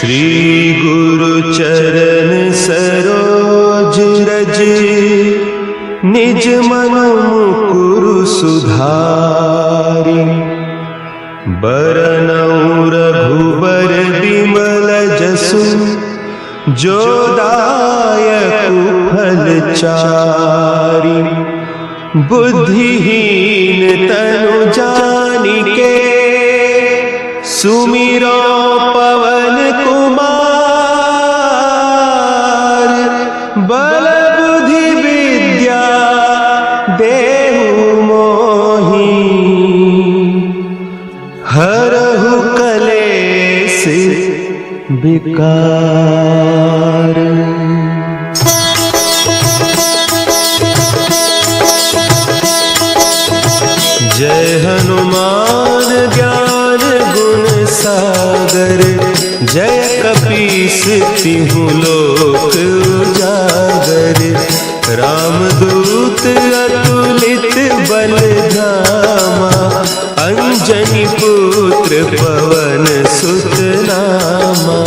श्री गुरु चरण सरोज रज, निज मन मुकुरु सुधारि। बरनउँ रघुबर बिमल जसु, जो दायक फल चारि। बुद्धिहीन तनु जानिके, सुमिरो पवन कुमार। बल बुद्धि विद्या देहु मोहि, हरहु कलेस विकार। जय हनुमान ज्ञान गुण सागर, जय कपीस तिहु लोक उजागर। रामदूत अतुलित बल धामा, अंजनी पुत्र पवन सुत नामा।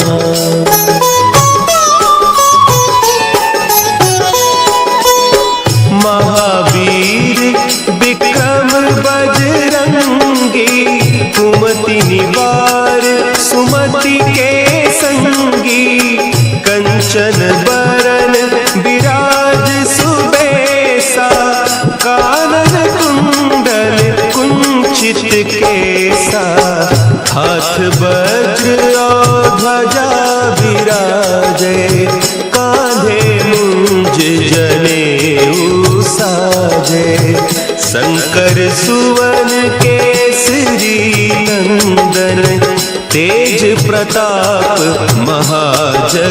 महावीर विक्रम बजरंगी, कुमति निवार सुमति के संगी। कंचन बरन विराज सुबेसा, कानन कुंडल कुंचित केसा। हाथ वज्र और ध्वजा विराजे, कांधे मूंज जनेऊ साजे। शंकर सुवन केसरी नंदन, तेज प्रताप महाजगवंदन।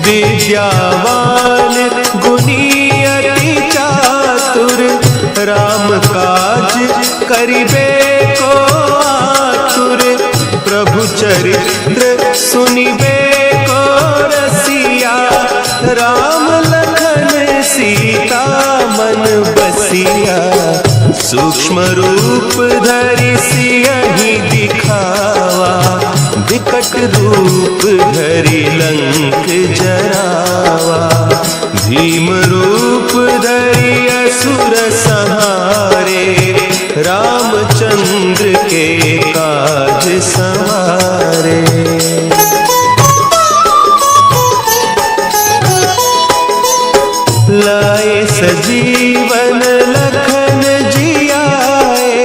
विद्यावान गुणी अति चातुर, राम काज करिबे को आतुर। प्रभु चरित्र सुनिबे को रसिया, राम लखन सीता मन बसिया। सूक्ष्म रूप धरि सियहि दिखावा, विकट रूप धरि लंक जरावा। भीम रूप धरि असुर संहारे, रामचंद्र के काज सवारे। लाए सजीवन लखन जियाए,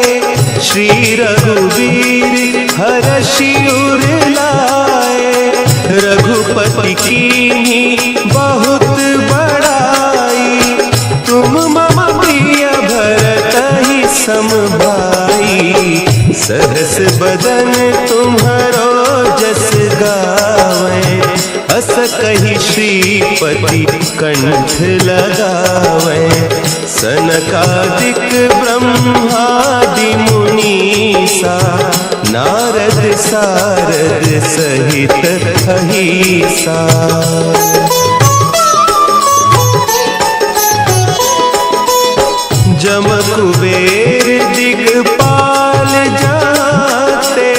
श्री रघुवीर हरषि उर लाए। रघुपति कीन्ही बहुत बड़ाई, तुम मम प्रिय भरतहि सम भाई। सहस बदन तुम्हरो जस गावें, अस कहि श्रीपति कंठ लगावें। सनकादिक ब्रह्मादि मुनीसा, नारद सारद सहित अहीसा। जम कुबेर दिगपाल जाते,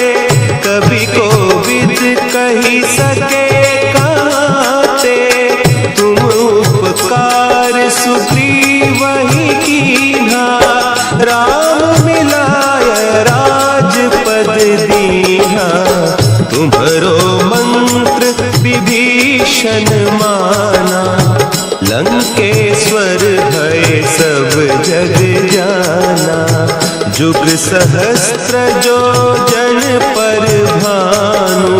कवि कोविद कहि सके काते। तुम उपकार सुग्रीवहि कीन्हा, राम मिलाय राजपद दीन्हा। तुम्हरो मंत्र विभीषण माना, लंकेश्वर भय सब जग जाना। जुग सहस्त्र जो जन पर भानु,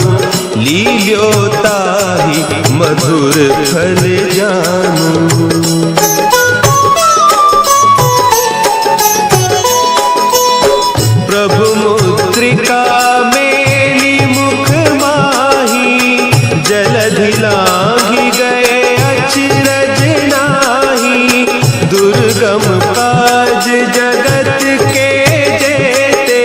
लील्यो ताहि मधुर फल जानू। प्रभु मुद्रिका मेली मुख माही, जलधि लांघि गए अचरज नाही। दुर्गम काज जगत के जेते,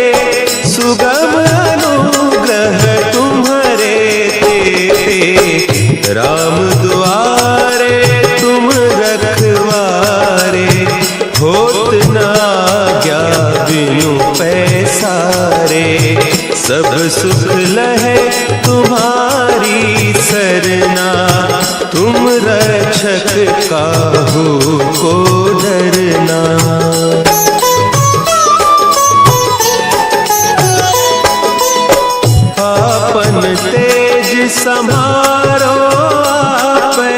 सुगम अनुग्रह तुम्हरे तेते। राम दुआरे तुम रखवारे, होत न आज्ञा सुख लहे तुम्हारी सरना, तुम रक्षक काहू को डरना। आपन तेज समारो आपे,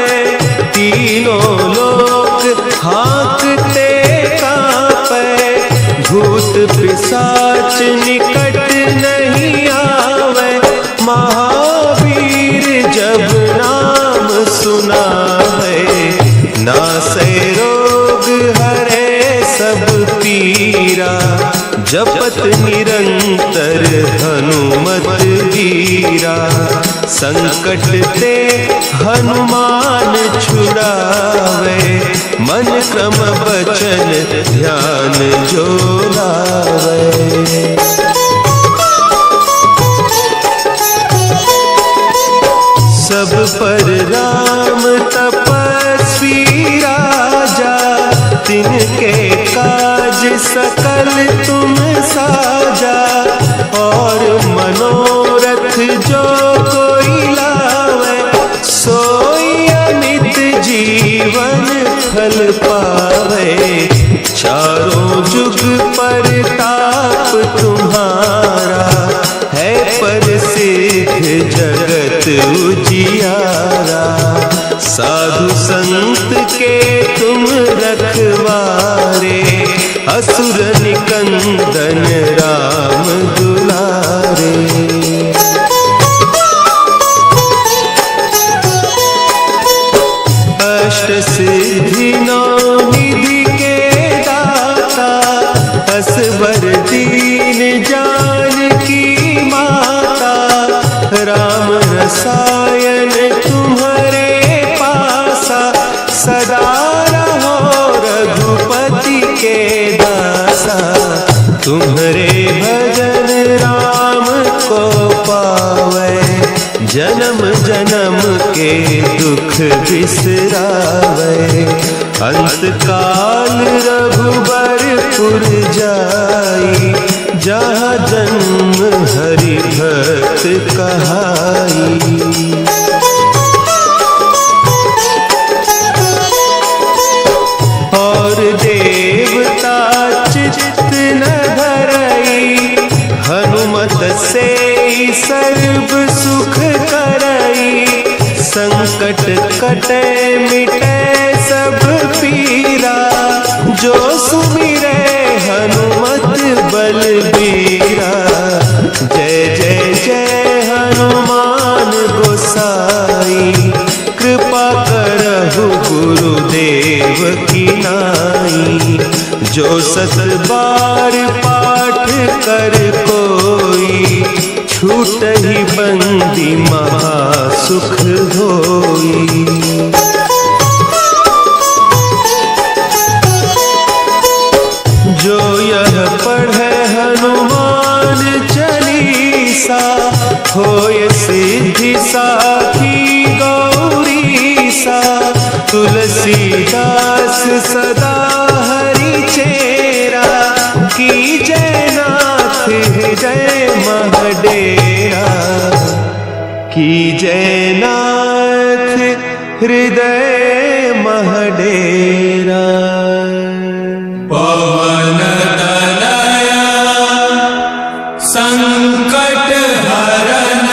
तीनों लोक हाँकते कांपे। भूत पिशाच निकट नहीं आवे, महावीर जब नाम सुनावे। नासै रोग हरे सब पीरा, जपत निरंतर हनुमत वीरा। संकट ते हनुमान छुड़ावे, मन क्रम बचन ध्यान जो लावे। सब पर राम तपस्वी राजा, तिनके काज सकल तुम साजा। और मनोरथ जो कोई लावे, सोई अमित जीवन फल पावे। चारों जुग परताप तुम्हारा, है प्रसिद्ध जगत उजियारा। साधु संत के तुम रखवारे, असुर निकंदन राम दुलारे। अष्ट सिद्धि नौ निधि के दाता, असवर दीन जानकी माता। राम रसायन तुम्हारे पासा, सदा रहो रघुपति के दासा। तुम्हारे भजन राम को पावे, जन्म जन्म के दुख बिसरावे। अंत काल रघुबरपुर जाई, जहाँ जन्म हरि भक्त कहाई। और देवता चित्त न धरई, हनुमत से सर्व सुख करई। संकट कटे मिटे सब पीरा, जो सुमिरे हनुमत बलबीरा। जय जय जय हनुमान गोसाई, कृपा करहु गुरुदेव की नाई। जो सत बार पाठ कर कोई, छूट ही बंदी महासुख होई। जो यह पढ़े हनुमान चालीसा, होय सिद्धि साखी गौरीसा। तुलसीदास सदा हरि चेरा, की जय नाथ हृदय महडेरा। की जय नाथ हृदय महडेरा। पवन तनया संकट हरन,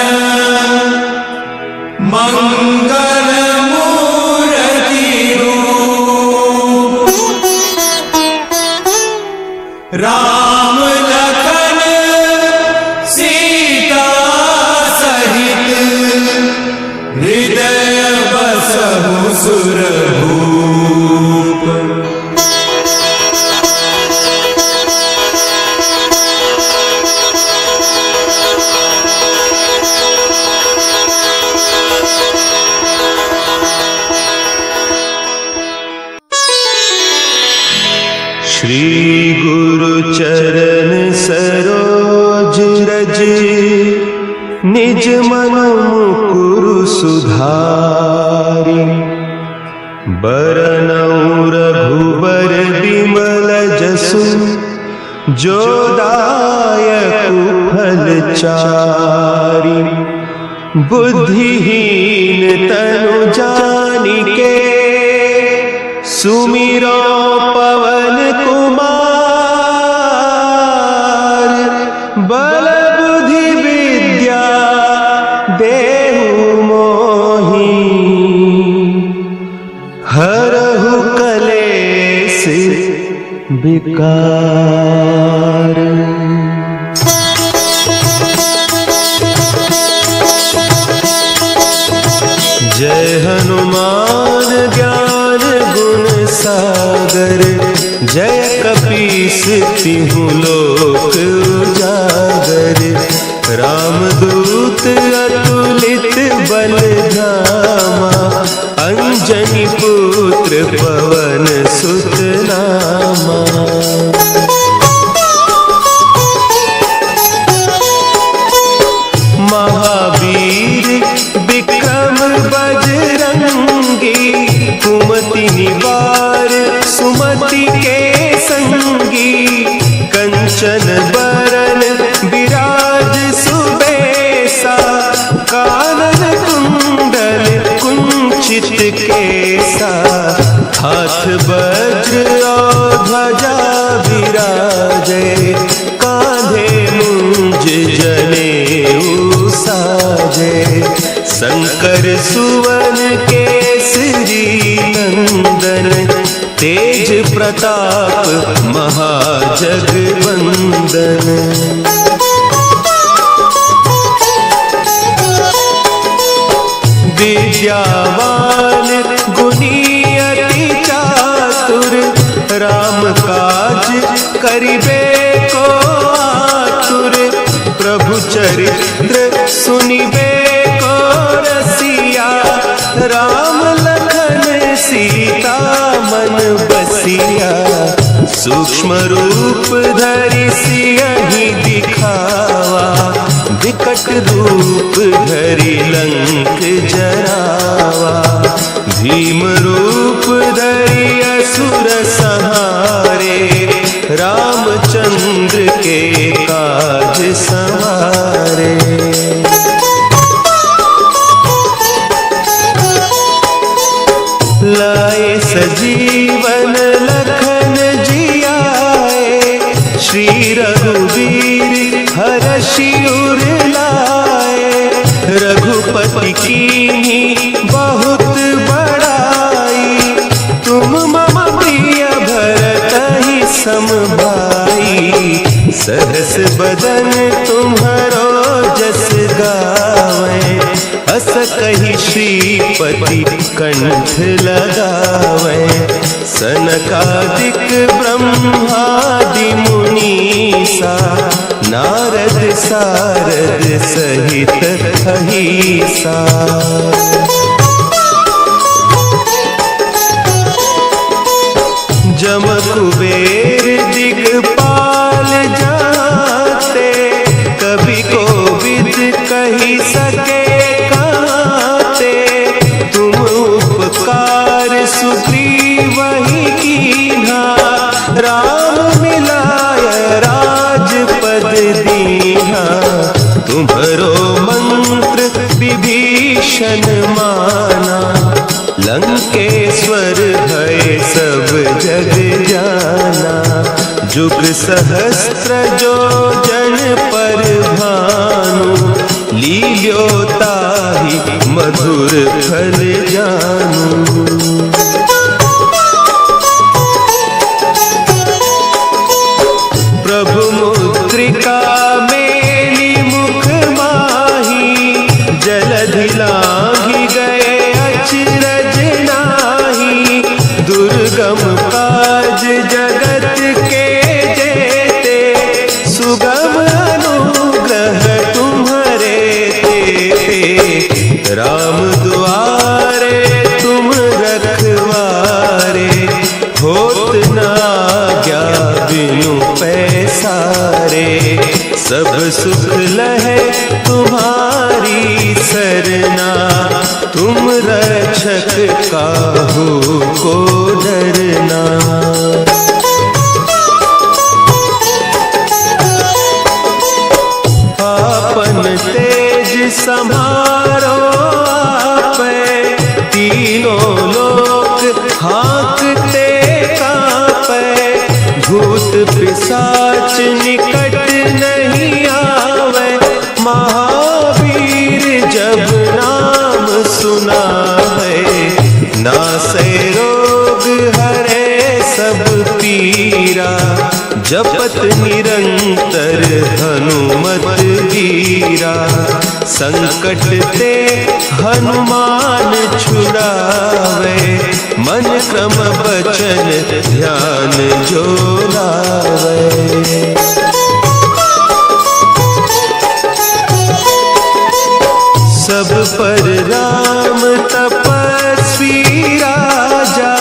मंगल मूर्ति रूप। राम लखन सीता सहित, हृदय बसहु सुरभूप। श्री गुरु चरण सरोज रज, निज मन मुकुरु सुधारि। बरनउँ रघुबर बिमल जसु, जो दायक फलचारी, बुद्धिहीन तनु जानिके, सुमिरो पवन कुमार, बल बुद्धि विद्या देहु मोहि, हरहु कलेस विकार। जय हनुमान ज्ञान गुण सागर, जय कपीस तिहु लोक उजागर। रामदूत अतुलित बल धामा, अंजनी पुत्र पवन सुत नामा। महावीर विक्रम बजरंगी, कुमति निवार सुमति के संगी। कंचन बरन विराज सुबेसा, कानन कुंडल कुंचित केसा। हाथ वज्र और ध्वजा विराजे, कांधे मुंज जनेऊ साजे। शंकर सुवन केसरी नंदन, तेज प्रताप महाजगवंदन। विद्यावान गुणी अति चातुर, राम काज करिबे को आतुर। प्रभु चरित्र सुनिबे को रसिया, राम लखन सीता मन बसिया। सूक्ष्म रूप धरि सियहि दिखावा, विकट रूप धरि लंक जरावा। भीम रूप धरि असुर संहारे, रामचंद्र के काज सवारे। लाए सजीवन लखन जियाए, श्री रघुवीर हरषि उर लाए। रघुपति कीन्ही बहुत बड़ाई, तुम मम प्रिय भरतहि सम भाई। सहस बदन तुम्हरो जस गावें, अस कहि श्रीपति कंठ लगावें। सनकादिक ब्रह्मादि मुनीसा, नारद सारद सहित अहीसा। जम कुबेर दिगपाल जाते, कवि कोविद कहि सके काते। तुम उपकार सुग्रीवहि कीन्हा, राम मिलाय राजपद दीन्हा। तुम्हरो मंत्र विभीषण माना, लंकेश्वर भय सब जग जाना। जुग सहस्त्र जो जन पर भानु, लील्यो ताहि मधुर फल जानू। प्रभु मुद्रिका मेली मुख माही, जलधि लांघि गए अचरज नाही। दुर्गम काज जगत के जेते, सुगम अनुग्रह तुम्हरे तेते। राम दुआरे तुम रखवारे, होत न आज्ञा बिनु पैसारे। सब सुख लहे तुम्हारी सरना, तुम रक्षक काहू को डरना। भूत पिशाच निकट नहीं आवे, महावीर जब नाम सुनावे, नासै रोग हरे सब पीरा, जपत निरंतर हनुमत वीरा, संकट ते हनुमान छुड़ावे, मन क्रम बचन ध्यान जो लावे। सब पर राम तपस्वी राजा,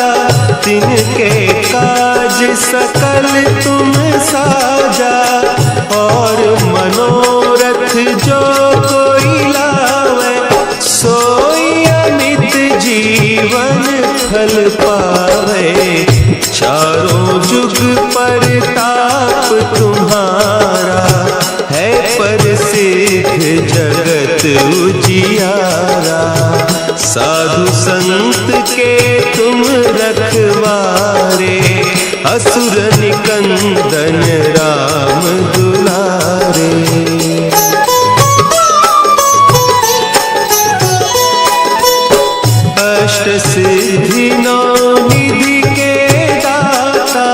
तिनके काज सकल तुम साजा, और मनोरथ जो कोई लावे, सोई अमित जीवन फल पावे, चारों जुग परताप तुम्हारा, है प्रसिद्ध जगत उजियारा, साधु संत के तुम रखवारे, असुर निकंदन राम दुलारे। अष्ट सिद्धि नौ निधि के दाता,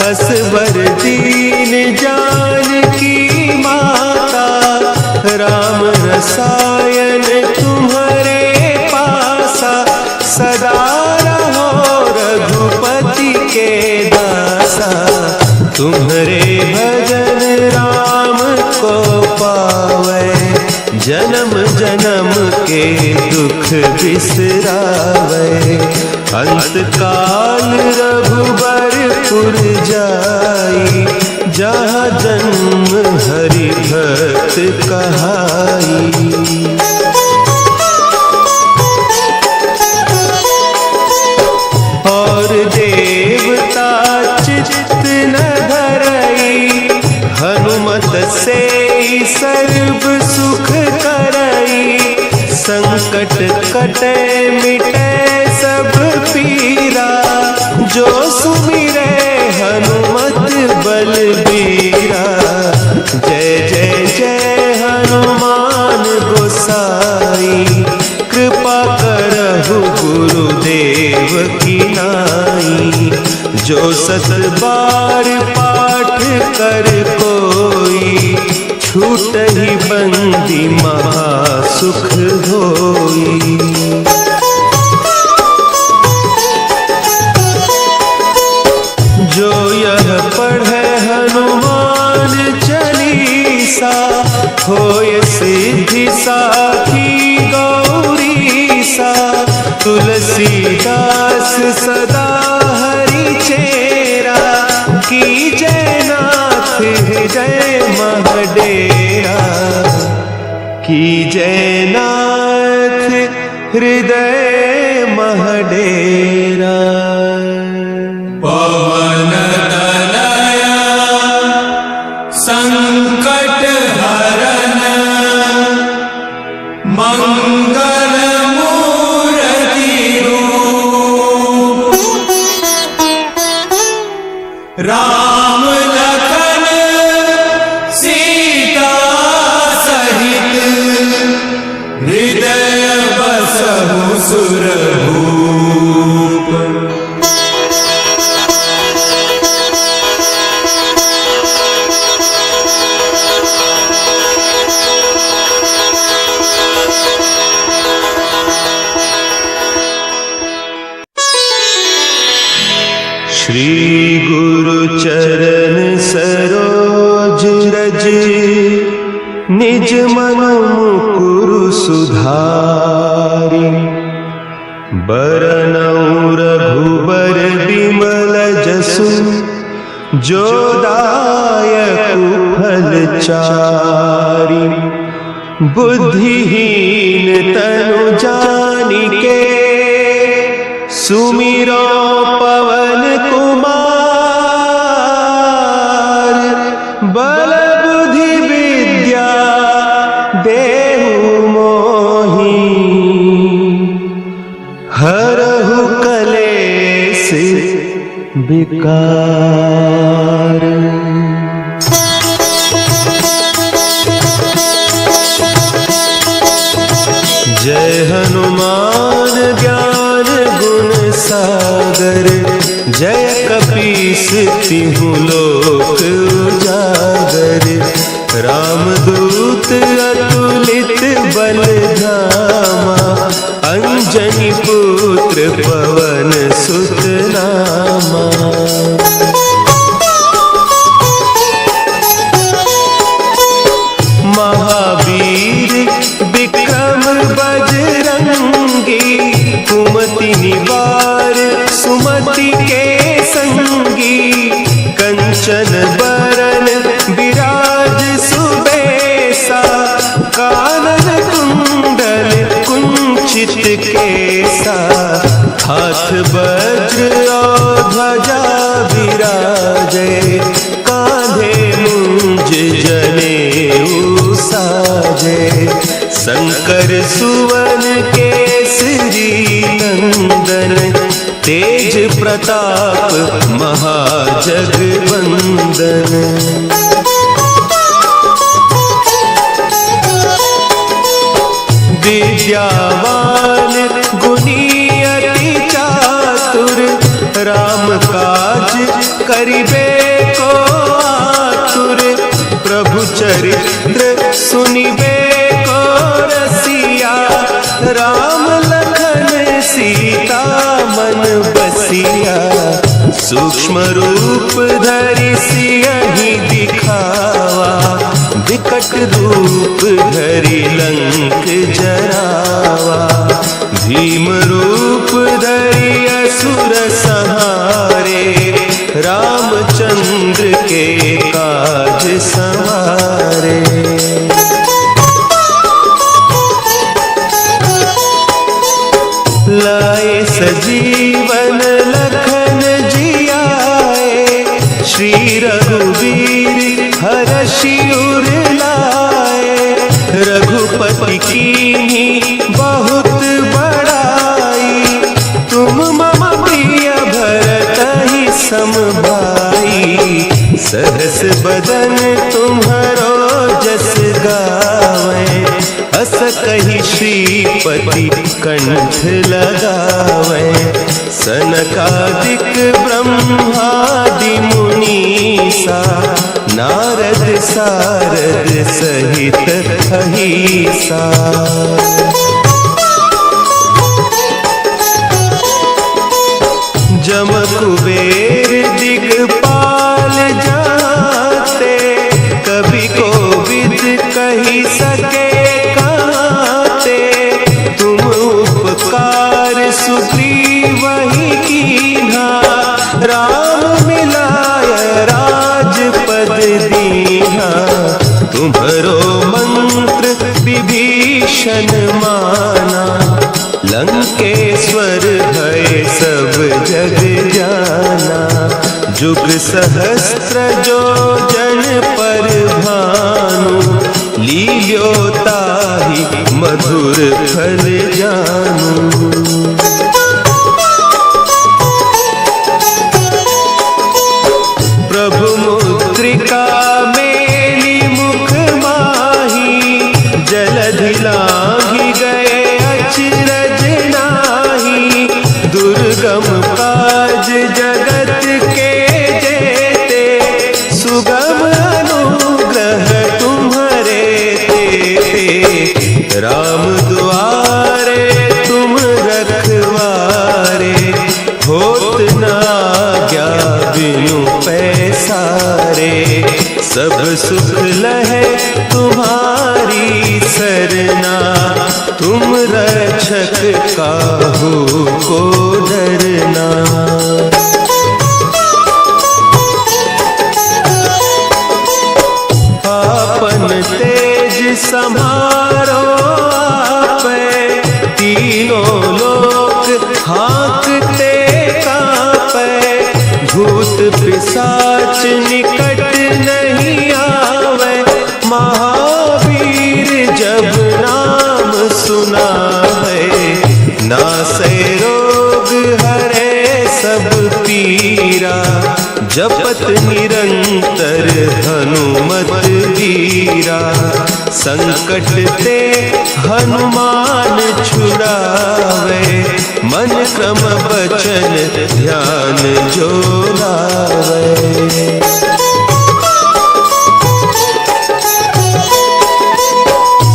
असवर दीन जानकी माता, राम रसायन तुम्हारे पासा, सदा रहो रघुपति के दासा, तुम्हारे भजन राम को पावे, जन्म जन्म के दुख बिसरावे, अंत काल रघुबरपुर जाई, जहाँ जन्म हरि भक्त कहाई। और देवता चित्त न धरई, हनुमत से सर्व सुख करई, संकट कटे मिटे सब पीरा, जो सुमिरे हनुमत बलबीरा, जय जय जय हनुमान गोसाई, कृपा करहु गुरुदेव की नाई, जो सत बार पाठ कर कोई, छूट ही बंदी महासुख होई। जो यह पढ़े हनुमान चालीसा, होय सिद्धि साखी गौरीसा, तुलसीदास सदा हरि चेरा, की जय नाथ हृदय महडेरा, की जय नाथ हृदय महडेरा। पवन तनया संकट हरन, मंगल मूर्ति रूप, राम लखन सीता सहित, हृदय बसहु सुरभूप। श्री गुरु चरण सरोज रज, निज मन मुकुरु सुधारि, बरनउँ रघुबर बिमल जसु, जो दायक फल चारि, बुद्धिहीन तनु जानिके, सुमिरो पवन कुमार, बल बुद्धि विद्या देहु मोहि, हरहु कलेस ओंकार। जय हनुमान ज्ञान गुण सागर, जय कपीस तिहु लोक उजागर। रामदूत अतुलित बल धामा, अंजनी पुत्र पवन सुत नामा। महावीर विक्रम बजरंगी, कुमति निवार सुमति के संगी। कंचन बरन विराज सुबेसा, कानन कुंडल कुंचित केसा। हाथ वज्र और ध्वजा विराजे, कांधे मुंज जनेऊ साजे। शंकर सुवन केसरी नंदन, तेज प्रताप महाजगवंदन। विद्यावान गुणी अति चातुर, राम काज करिबे को आतुर। प्रभु चरित्र सुनिबे को रसिया, राम लखन सीता मन बसिया। सूक्ष्म रूप धरि सियहि दिखावा, विकट रूप धरि लंक जरावा। भीम रूप धरि असुर संहारे, रामचंद्र के काज संवारे। लाए सजीवन लखन जियाए, श्री रघुवीर हरषि उर लाए। रघुपति कीन्ही बहुत बड़ाई, तुम मम प्रिय भरतहि सम भाई। सहस बदन तुम्हरो जस गावें, अस कहि श्रीपति कंठ लगावें। सनकादिक ब्रह्मादि मुनीसा, नारद सारद सहित अहीसा। जम कुबेर दिगपाल जाते, कवि कोविद कहि सके कहते। तुम उपकार सुग्रीवहि कीन्हा, राम मिलाय राजपद दीन्हा। तुम्हरो मंत्र विभीषण माना, लंकेश्वर भय सब जग जाना। जुग सहस्त्र जो जन पर भानु, लील्यो ताहि मधुर फल जानू। प्रभु मुद्रिका मेली मुख माही, जलधि लांघि गए अचरज नाही। दुर्गम काज जगत के जेते, सुगम अनुग्रह तुम्हारे तेते। राम दुआरे तुम रखवारे, होत न आज्ञा बिनु पैसारे। सब सुख लहे तुम्हारी सरना, तुम रक्षक काहू को डरना। आपन तेज समारो आपे, तीनों लोक हाँकते कांपे। भूत पिशाच निकट नहीं आवे, महावीर जब नाम सुना है। नासै रोग हरे सब पीरा, जपत निरंतर हनुमत वीरा। संकट ते हनुमान छुड़ावे, मन क्रम बचन ध्यान जो लावे।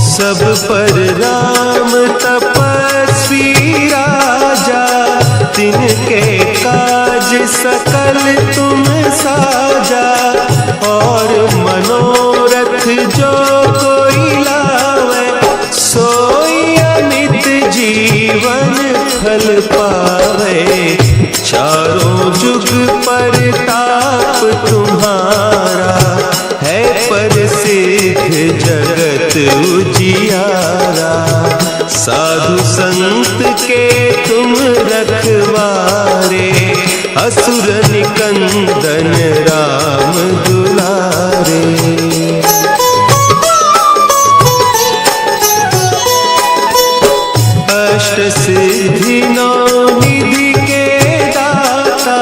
सब पर राम तपस्वी राजा, तिनके काज सकल तुम साजा। और मनोरथ जो कोई लावे, सोई अमित जीवन फल पावे। चारों जुग परताप तुम्हारा, है प्रसिद्ध जगत उजियारा। साधु संत के तुम रखवारे, असुर निकंदन राम दुलारे। अष्ट सिद्धि नौ निधि के दाता,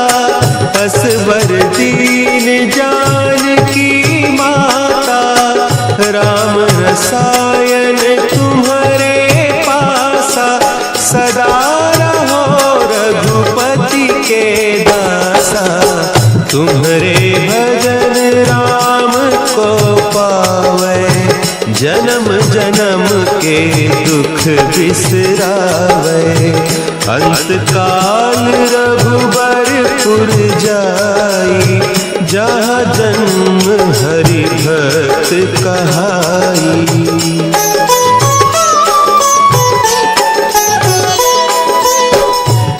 असवर दीन जानकी माता। राम रसायन तुम्हारे पासा, सदा रहो रघुपति के दासा। तुम्हारे भजन राम को पावे, जन्म जन्म के दुख बिसरावे। अंत काल रघुबरपुर जाई, जहाँ जन्म हरि भक्त कहाई।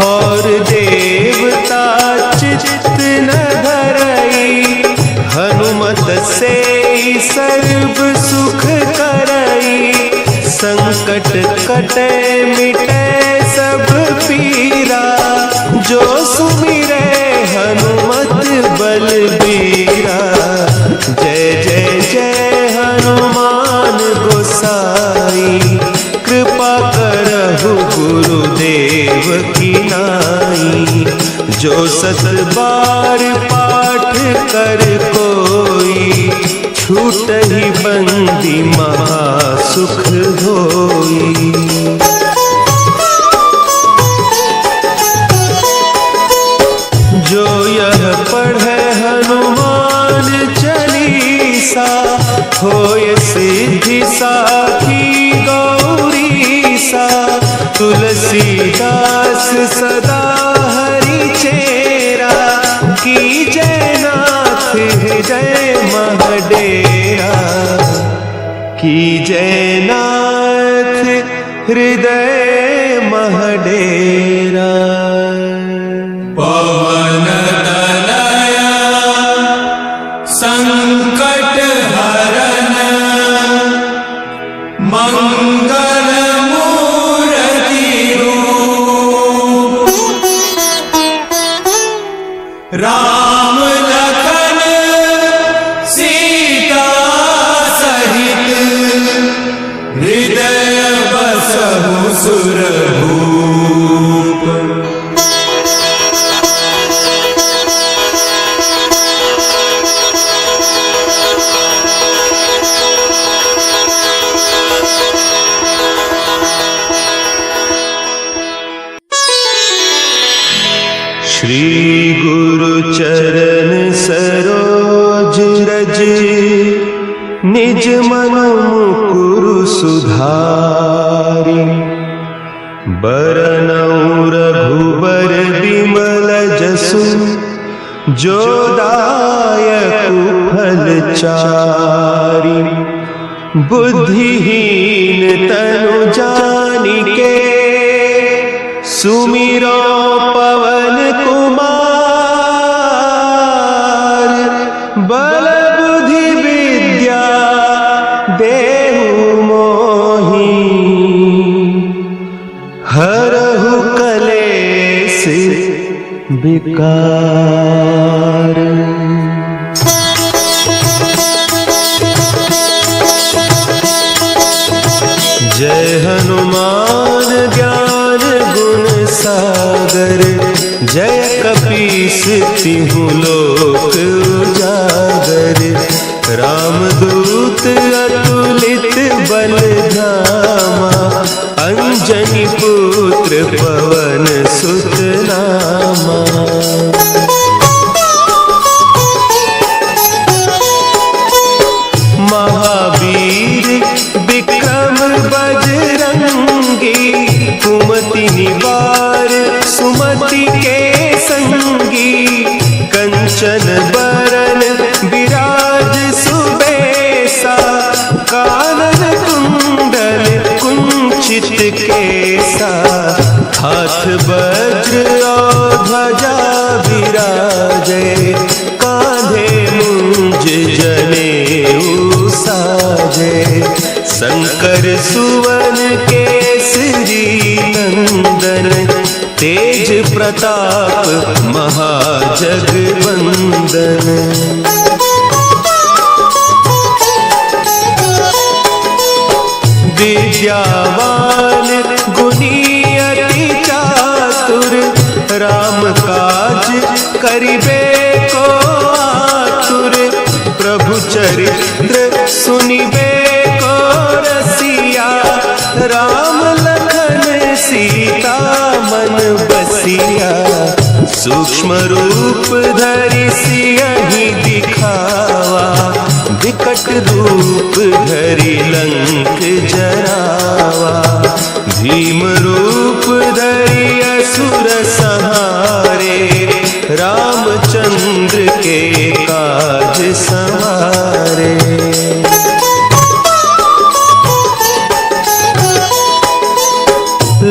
और देवता चित्त न धरई, हनुमत से सर्व सुख करई। संकट कटे मिटे सब पीरा, जो सुमिरे हनुमत बलबीरा। जय जय जय हनुमान गोसाई, कृपा करहु गुरुदेव की नाई। जो सत बार पाठ कर कोई, छूटहि बंदी महासुख होई। जो यह पढ़े हनुमान चालीसा, होय सिद्धि साखी गौरीसा। तुलसीदास सदा हरि चेरा, कीजय नाथ हृदय महडेरा। कीजय नाथ हृदय महडेरा। पवन तनया संकट हरन, मंगल मूर्ति रूप। राम लखन सीता सहित, हृदय बसहु सुरभूप। श्री गुरु चरण सरोज रज, निज मन मुकुरु सुधारि। बरनउँ रघुबर बिमल जसु, जो दायक फल चारि। बुद्धिहीन तनु जानिके, सुमिरो पवन कुमार। बल बुद्धि विद्या देहु मोहि, हरहु कलेश विकार। जय हनुमान ज्ञान गुण सागर, जय कपीस तिहुँ लोक साजे, कांधे मुंज जनेऊ साजे। शंकर सुवन केसरी नंदन, तेज प्रताप महाजगवंदन। विद्यावान गुणी अति चातुर, राम काज करिबे को आतुर। प्रभु चरित्र सुनिबे को रसिया, राम लखन सीता मन बसिया। सूक्ष्म रूप धरि सियहि दिखावा, विकट रूप धरि लंक जरावा। भीम रूप धरि असुर संहारे, रामचंद्र के काज संवारे।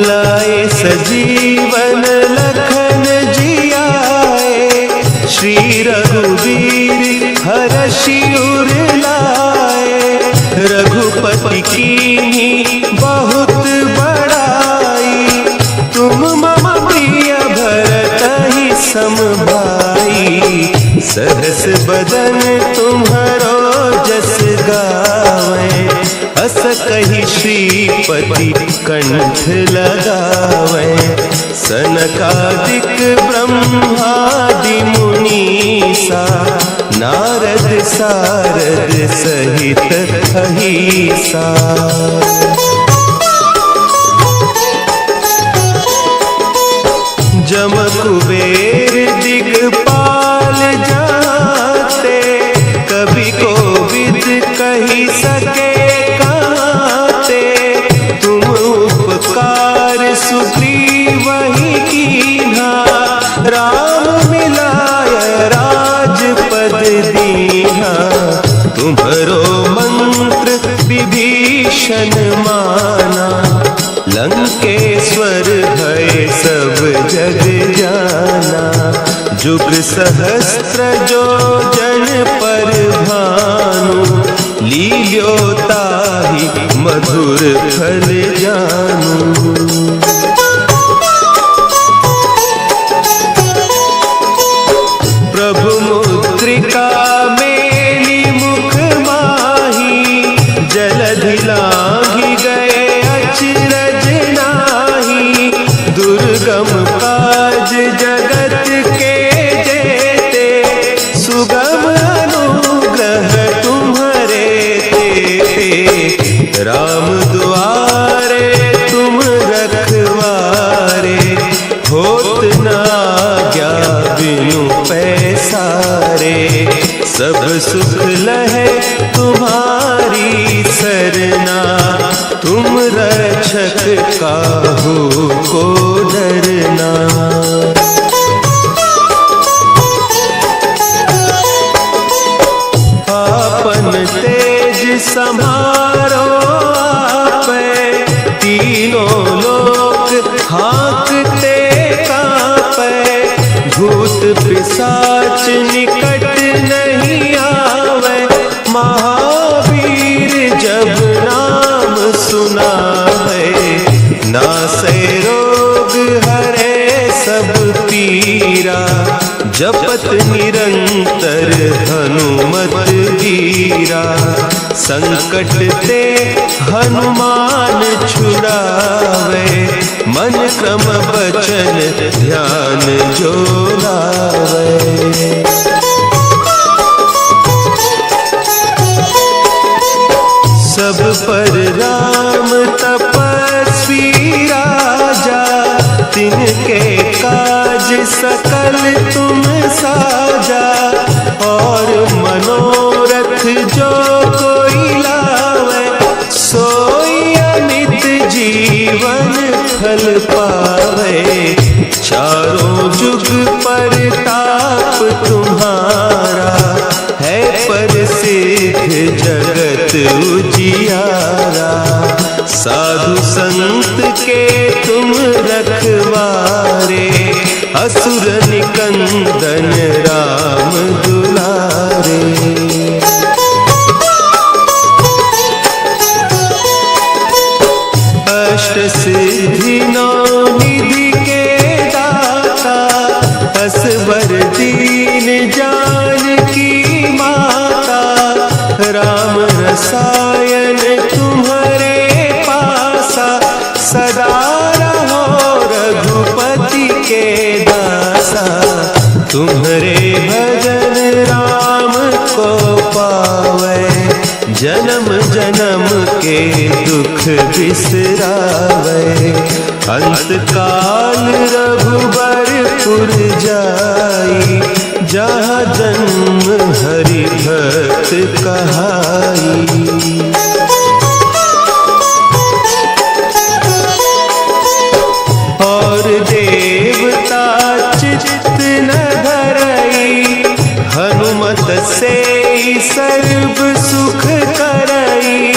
लाए सजीवन लखन जियाए, श्री रघुवीर हरषि उर लाए। रघुपति कीन्ही बहुत बड़ाई, तुम मम प्रिय भरतहि सम भाई। सहस बदन तुम्हरो जस गावें, अस कहि श्रीपति कंठ लगावें। सनकादिक ब्रह्मादि मुनीसा, नारद सारद सहित अहीसा। जम कुबेर दिगपाल जाते, कवि कोविद कहि सके कहते। तुम उपकार सुग्रीवहि कीन्हा, राम मिलाय राजपद दीन्हा। तुम्हरो मंत्र विभीषण माना, लंकेश्वर भय सब जग जाना। जुग सहस्त्र जो जन पर भानु, लील्यो ताहि मधुर फल जानू। प्रभु मुद्रिका मेली मुख माही, जलधि लांघि गए अचरज नाही। दुर्गम काज जगत के जेते, सुगम अनुग्रह तुम्हारे तेते। राम दुआरे तुम रखवारे, होत न आज्ञा बिनु पैसारे। सब सुख लहे तुम्हारी सरना, तुम रक्षक काहू को डरना। आपन तेज समारो आपे, तीनों लोक हाँकते कांपे। भूत पिशाच निकट नहीं आवे, महावीर जब नाम सुनावे। नासै रोग हरे सब पीरा, जपत निरंतर हनुमत वीरा। संकट ते हनुमान छुड़ावे, मन क्रम बचन ध्यान जो लावे। सब पर राम तपस्वी राजा, तिनके काज सकल तुम साजा। और मनोरथ जो कोई लावे, सोई अमित जीवन फल पावे। चारों जुग परताप तुम्हारा, है प्रसिद्ध जगत उजियारा। साधु संत के तुम रखवारे, असुर निकंदन राम दुलारे। अष्ट सिद्धि नौ निधि के दाता, असबर दीन जानकी माता। राम रसायन तुम्हारे पासा, सदा रहो रघुपति के दासा। तुम्हारे भजन राम को पावे, जन्म जन्म के दुख बिसरावे। अंत काल रघुबरपुर जाई, जहाँ जन्म हरि भक्त कहाई। और देवता चित्त न धरई, हनुमत से सर्व सुख करई।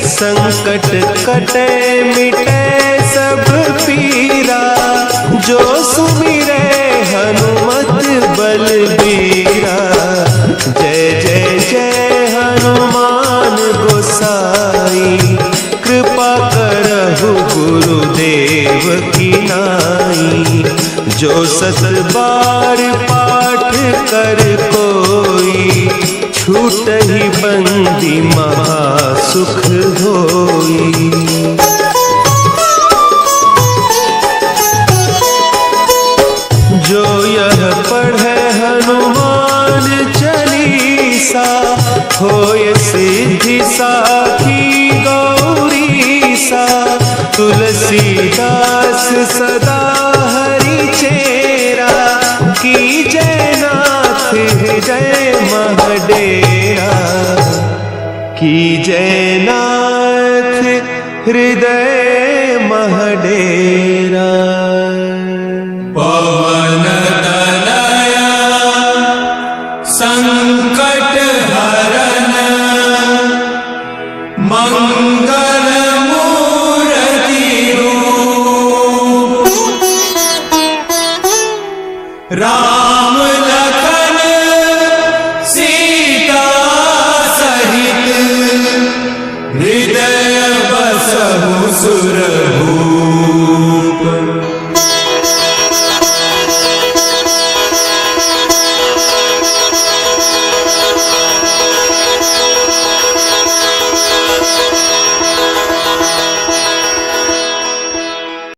संकट कटे मिटे सब पीरा, जो सुमिरे हनुमत बलबीरा। जय जय जय हनुमान गोसाई, कृपा करहु गुरुदेव की नाई। जो सत बार पाठ कर कोई, छूटहि बंदी महासुख होई। जो यह पढ़े हनुमान चालीसा, होय सिद्धि साखी गौरीसा। तुलसीदास सदा हरि चेरा, की जय नाथ हृदय महडेरा। की जय नाथ हृदय महडेरा। पवन तनया संकट हरन, मंगल मूर्ति रूप। राम लखन सीता सहित, हृदय बसहु सुरभूप।